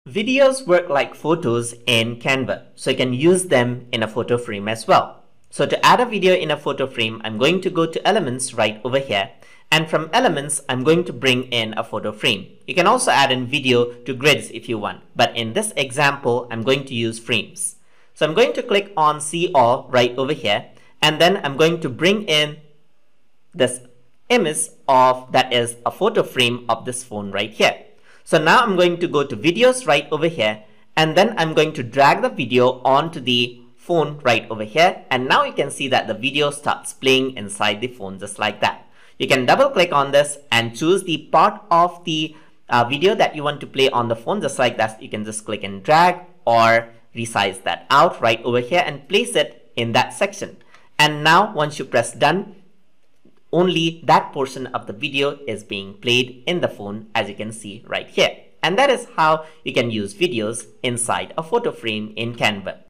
Videos work like photos in Canva, so you can use them in a photo frame as well. So to add a video in a photo frame, I'm going to go to Elements right over here. And from Elements, I'm going to bring in a photo frame. You can also add in video to grids if you want. But in this example, I'm going to use frames. So I'm going to click on See All right over here. And then I'm going to bring in this image that is a photo frame of this phone right here. So now I'm going to go to videos right over here, and then I'm going to drag the video onto the phone right over here, and now you can see that the video starts playing inside the phone just like that. You can double click on this and choose the part of the video that you want to play on the phone just like that. You can just click and drag or resize that out right over here and place it in that section. And now once you press done, only that portion of the video is being played in the phone, as you can see right here. And that is how you can use videos inside a photo frame in Canva.